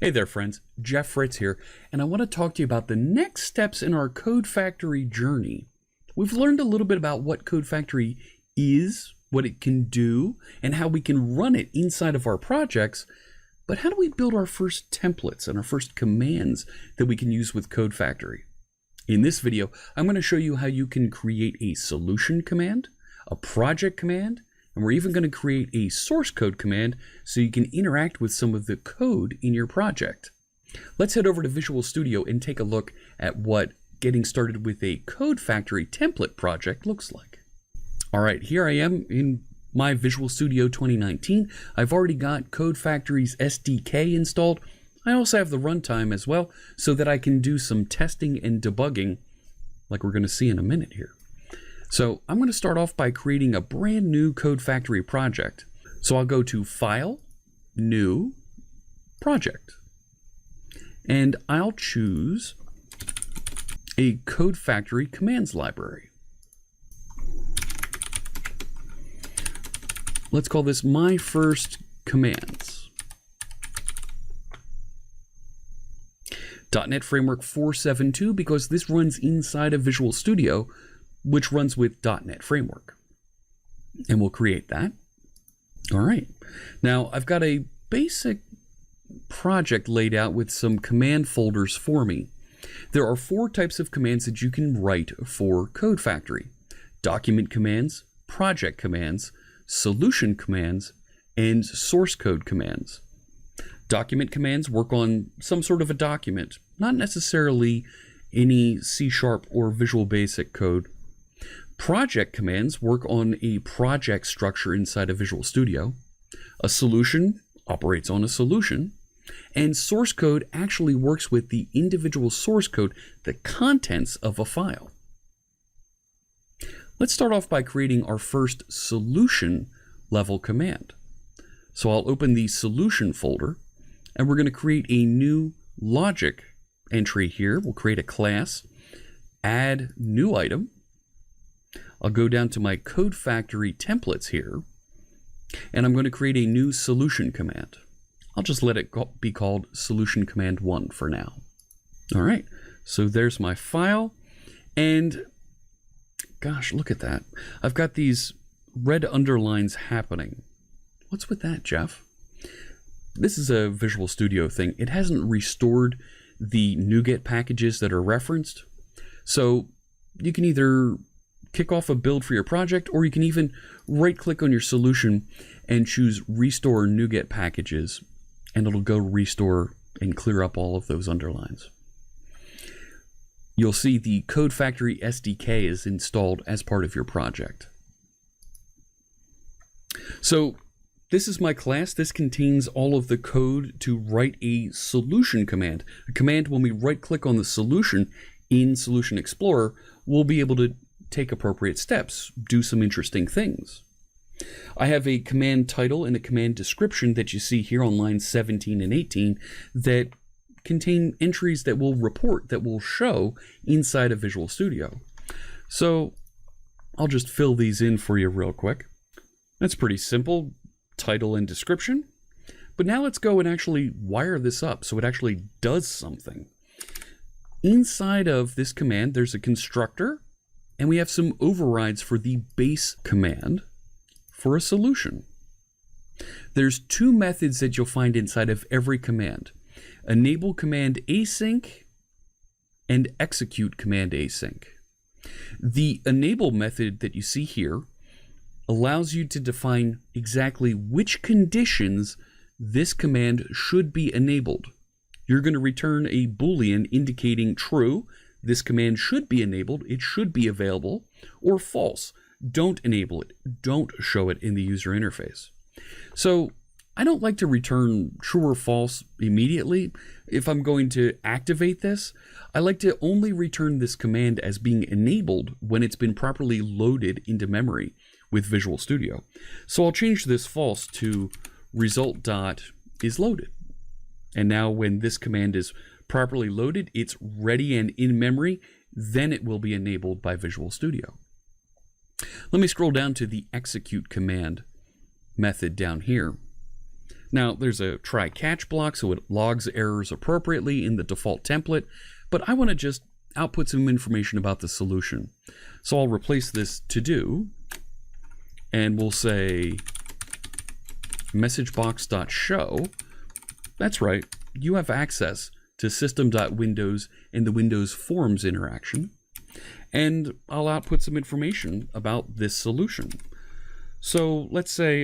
Hey there friends, Jeff Fritz here, and I want to talk to you about the next steps in our CodeFactory journey. We've learned a little bit about what CodeFactory is, what it can do, and how we can run it inside of our projects, but how do we build our first templates and our first commands that we can use with CodeFactory? In this video, I'm going to show you how you can create a solution command, a project command, and we're even going to create a source code command so you can interact with some of the code in your project. Let's head over to Visual Studio and take a look at what getting started with a CodeFactory template project looks like. All right, here I am in my Visual Studio 2019. I've already got CodeFactory's SDK installed. I also have the runtime as well so that I can do some testing and debugging like we're going to see in a minute here. So I'm going to start off by creating a brand new CodeFactory project. So I'll go to File, New, Project. And I'll choose a CodeFactory commands library. Let's call this My First Commands. .NET Framework 4.7.2 because this runs inside of Visual Studio, which runs with .NET Framework. And we'll create that. All right. Now, I've got a basic project laid out with some command folders for me. There are 4 types of commands that you can write for CodeFactory: document commands, project commands, solution commands, and source code commands. Document commands work on some sort of a document, not necessarily any C# or Visual Basic code. Project commands work on a project structure inside of Visual Studio. A solution operates on a solution. And source code actually works with the individual source code, the contents of a file. Let's start off by creating our first solution level command. So I'll open the solution folder, and we're going to create a new logic entry here. We'll create a class, add new item. I'll go down to my CodeFactory templates here, and I'm going to create a new solution command. I'll just let it be called solution command 1 for now. All right, so there's my file, and gosh, look at that. I've got these red underlines happening. What's with that, Jeff? This is a Visual Studio thing. It hasn't restored the NuGet packages that are referenced. So you can either kick off a build for your project, or you can even right-click on your solution and choose Restore NuGet Packages, and it'll go restore and clear up all of those underlines. You'll see the CodeFactory SDK is installed as part of your project. So this is my class. This contains all of the code to write a solution command. A command when we right-click on the solution in Solution Explorer, we'll be able to take appropriate steps, do some interesting things. I have a command title and a command description that you see here on lines 17 and 18 that contain entries that will report, that will show inside of Visual Studio. So I'll just fill these in for you real quick. That's pretty simple, title and description. But now let's go and actually wire this up so it actually does something. Inside of this command, there's a constructor, and we have some overrides for the base command for a solution. There's 2 methods that you'll find inside of every command: enable command async and execute command async. The enable method that you see here allows you to define exactly which conditions this command should be enabled. You're going to return a Boolean indicating true, this command should be enabled, it should be available, or false, don't enable it, don't show it in the user interface. So I don't like to return true or false immediately. If I'm going to activate this, I like to only return this command as being enabled when it's been properly loaded into memory with Visual Studio. So I'll change this false to result.isLoaded. And now when this command is properly loaded, it's ready and in memory, then it will be enabled by Visual Studio. Let me scroll down to the execute command method down here. Now, there's a try catch block, so it logs errors appropriately in the default template, but I want to just output some information about the solution. So I'll replace this to do, and we'll say messagebox.show. That's right, you have access to system.windows and the Windows Forms interaction, and I'll output some information about this solution. So let's say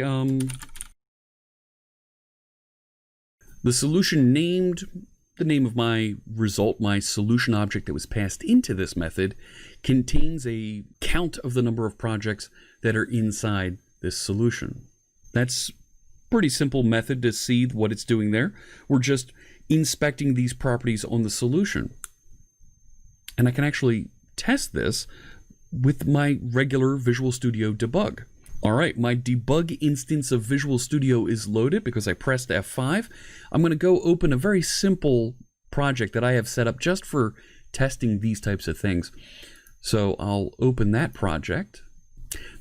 the solution named the name of my result, my solution object that was passed into this method, contains a count of the number of projects that are inside this solution. That's a pretty simple method to see what it's doing there. We're just inspecting these properties on the solution. And I can actually test this with my regular Visual Studio debug. All right, my debug instance of Visual Studio is loaded because I pressed F5. I'm going to go open a very simple project that I have set up just for testing these types of things. So I'll open that project.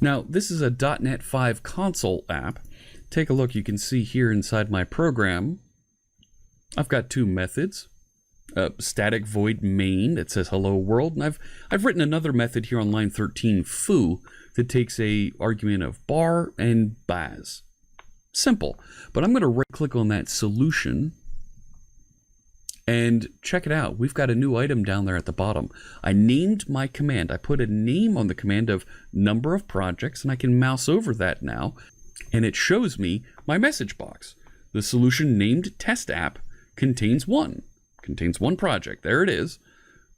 Now, this is a .NET 5 console app. Take a look. You can see here inside my program, I've got two methods. Static void main that says hello world, and I've written another method here on line 13, foo, that takes a argument of bar and baz. Simple, but I'm going to right click on that solution and check it out. We've got a new item down there at the bottom. I named my command. I put a name on the command of number of projects, and I can mouse over that now, and it shows me my message box. The solution named test app contains one project. There it is.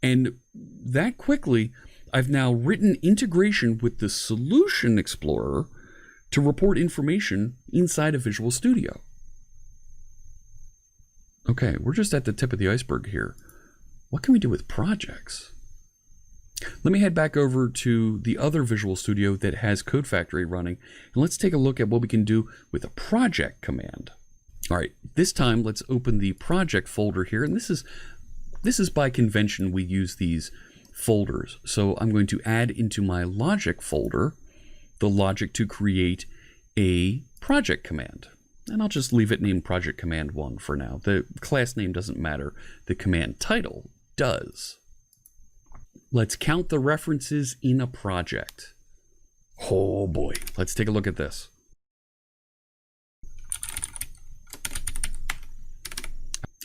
And that quickly, I've now written integration with the Solution Explorer to report information inside of Visual Studio. Okay, we're just at the tip of the iceberg here. What can we do with projects? Let me head back over to the other Visual Studio that has CodeFactory running, and let's take a look at what we can do with a project command. All right, this time let's open the project folder here, and this is by convention we use these folders. So I'm going to add into my logic folder the logic to create a project command. And I'll just leave it named project command 1 for now. The class name doesn't matter. The command title does. Let's count the references in a project. Oh boy, let's take a look at this.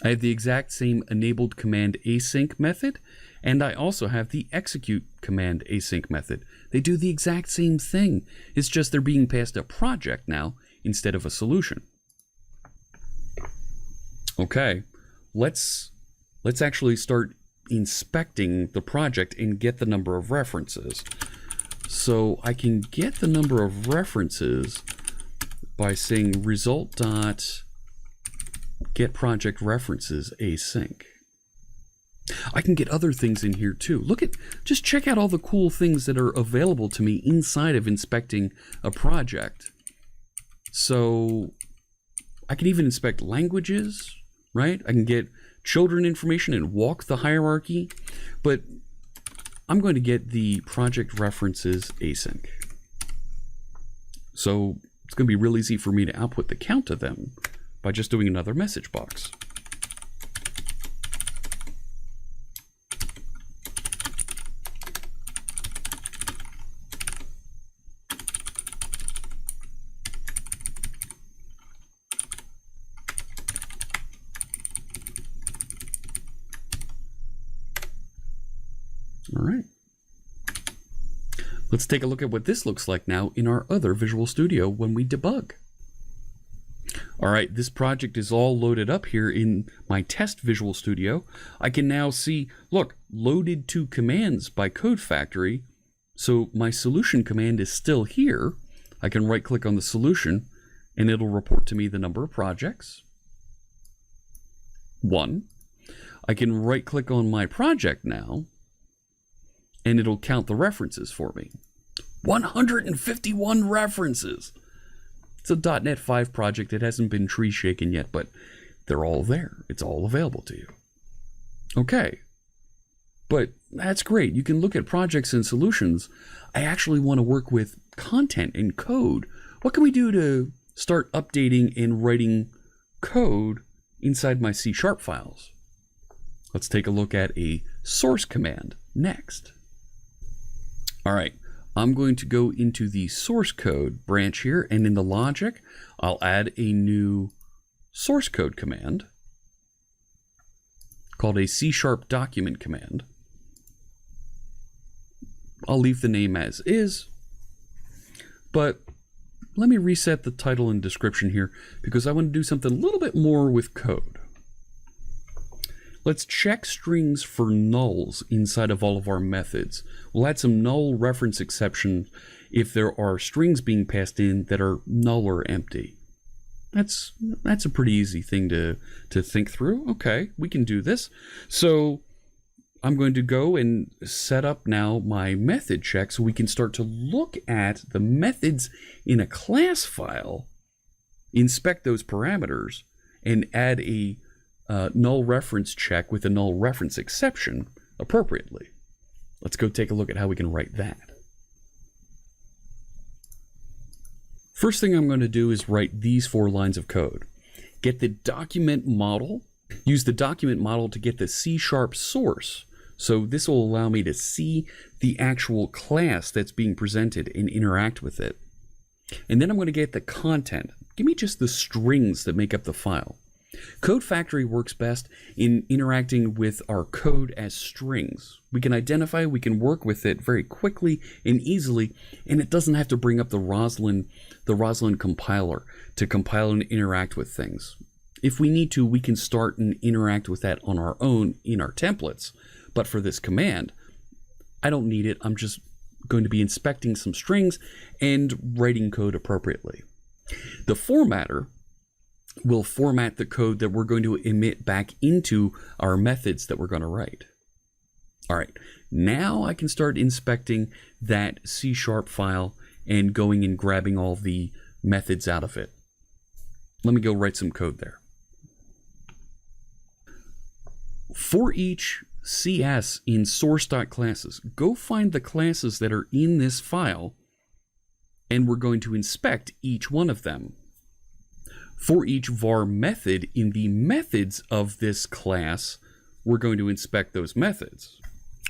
I have the exact same enabled command async method, and I also have the execute command async method. They do the exact same thing. It's just they're being passed a project now instead of a solution. Okay, let's actually start inspecting the project and get the number of references. So I can get the number of references by saying result.get project references async. I can get other things in here too. Just check out all the cool things that are available to me inside of inspecting a project. So I can even inspect languages, right? I can get children information and walk the hierarchy, but I'm going to get the project references async. So it's going to be real easy for me to output the count of them by just doing another message box. All right. Let's take a look at what this looks like now in our other Visual Studio when we debug. All right, this project is all loaded up here in my test Visual Studio. I can now see, look, loaded to commands by CodeFactory. So my solution command is still here. I can right click on the solution and it'll report to me the number of projects. 1. I can right click on my project now and it'll count the references for me. 151 references. It's a .NET 5 project. It hasn't been tree shaken yet, but they're all there. It's all available to you. Okay, but that's great. You can look at projects and solutions. I actually want to work with content and code. What can we do to start updating and writing code inside my C# files. Let's take a look at a source command next. All right, I'm going to go into the source code branch here, and in the logic, I'll add a new source code command called a C# document command. I'll leave the name as is, but let me reset the title and description here because I want to do something a little bit more with code. Let's check strings for nulls inside of all of our methods. We'll add some null reference exception if there are strings being passed in that are null or empty. That's a pretty easy thing to think through. Okay, we can do this. So I'm going to go and set up now my method check so we can start to look at the methods in a class file, inspect those parameters, and add a null reference check with a null reference exception appropriately. Let's go take a look at how we can write that. First thing I'm going to do is write these 4 lines of code. Get the document model. Use the document model to get the C# source. So this will allow me to see the actual class that's being presented and interact with it. And then I'm going to get the content. Give me just the strings that make up the file. CodeFactory works best in interacting with our code as strings. We can identify, we can work with it very quickly and easily, and it doesn't have to bring up the Roslyn compiler to compile and interact with things. If we need to, we can start and interact with that on our own in our templates. But for this command, I don't need it. I'm just going to be inspecting some strings and writing code appropriately. The formatter will format the code that we're going to emit back into our methods that we're going to write. All right, now I can start inspecting that C# file and going and grabbing all the methods out of it. Let me go write some code there. For each CS in source.classes, go find the classes that are in this file, and we're going to inspect each one of them. For each var method in the methods of this class, we're going to inspect those methods.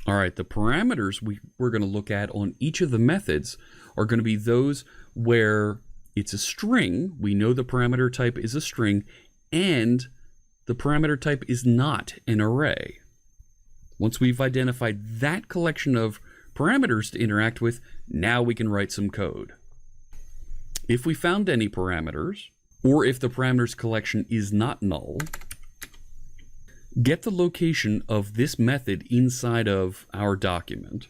All right, the parameters we're going to look at on each of the methods are going to be those where it's a string. We know the parameter type is a string, and the parameter type is not an array. Once we've identified that collection of parameters to interact with, now we can write some code. If we found any parameters, or if the parameters collection is not null, get the location of this method inside of our document,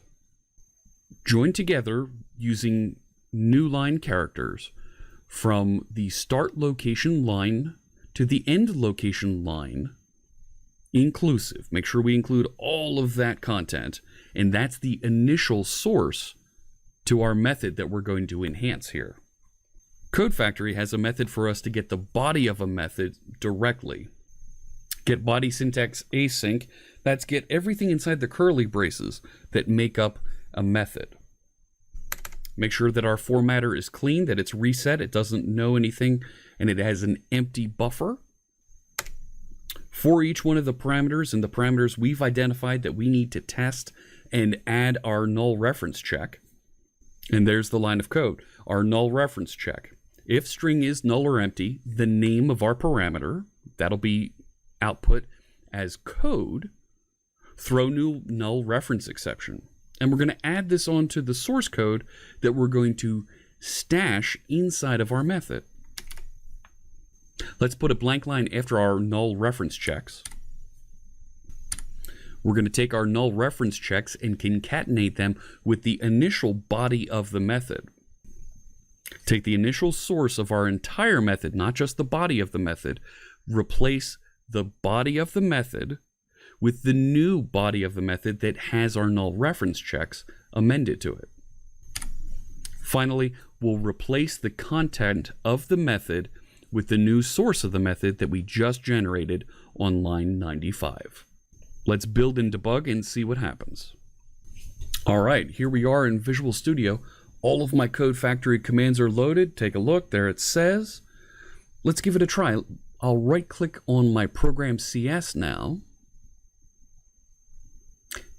join together using new line characters from the start location line to the end location line, inclusive. Make sure we include all of that content, and that's the initial source to our method that we're going to enhance here. CodeFactory has a method for us to get the body of a method directly. Get body syntax async, that's get everything inside the curly braces that make up a method. Make sure that our formatter is clean, that it's reset, it doesn't know anything, and it has an empty buffer. For each one of the parameters and the parameters we've identified that we need to test and add our null reference check. And there's the line of code, our null reference check. If string is null or empty, the name of our parameter, that'll be output as code, throw new null reference exception. And we're going to add this onto the source code that we're going to stash inside of our method. Let's put a blank line after our null reference checks. We're going to take our null reference checks and concatenate them with the initial body of the method. Take the initial source of our entire method, not just the body of the method, replace the body of the method with the new body of the method that has our null reference checks amended to it. Finally, we'll replace the content of the method with the new source of the method that we just generated on line 95. Let's build and debug and see what happens. All right, here we are in Visual Studio. All of my CodeFactory commands are loaded. Take a look, there it says. Let's give it a try. I'll right-click on my program CS now,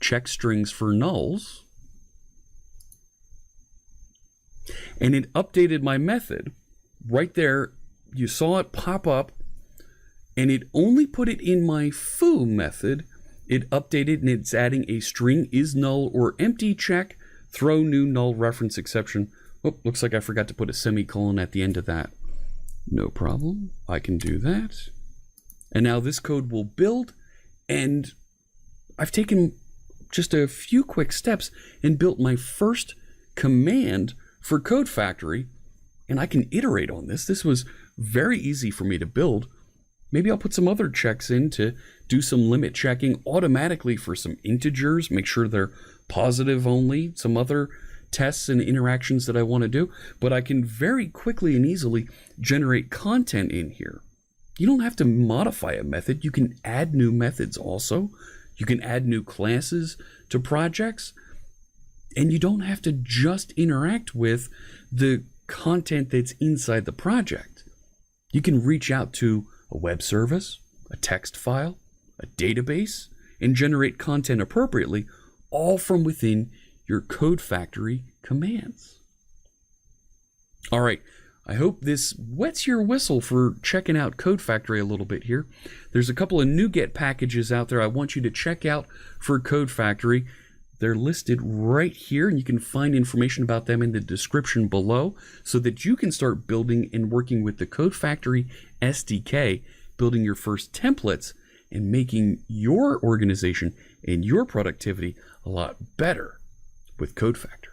check strings for nulls, and it updated my method. Right there, you saw it pop up, and it only put it in my foo method. It updated, and it's adding a string is null or empty check, throw new null reference exception. Oh, looks like I forgot to put a semicolon at the end of that. No problem, I can do that. And now this code will build, and I've taken just a few quick steps and built my first command for CodeFactory, and I can iterate on this. This was very easy for me to build. Maybe I'll put some other checks in to do some limit checking automatically for some integers, make sure they're positive only, some other tests and interactions that I want to do, but I can very quickly and easily generate content in here. You don't have to modify a method. You can add new methods also. You can add new classes to projects, and you don't have to just interact with the content that's inside the project. You can reach out to a web service, a text file, a database, and generate content appropriately, all from within your CodeFactory commands. All right, I hope this wets your whistle for checking out CodeFactory a little bit here. There's a couple of NuGet packages out there I want you to check out for CodeFactory. They're listed right here, and you can find information about them in the description below so that you can start building and working with the CodeFactory SDK, building your first templates and making your organization and your productivity a lot better with CodeFactory.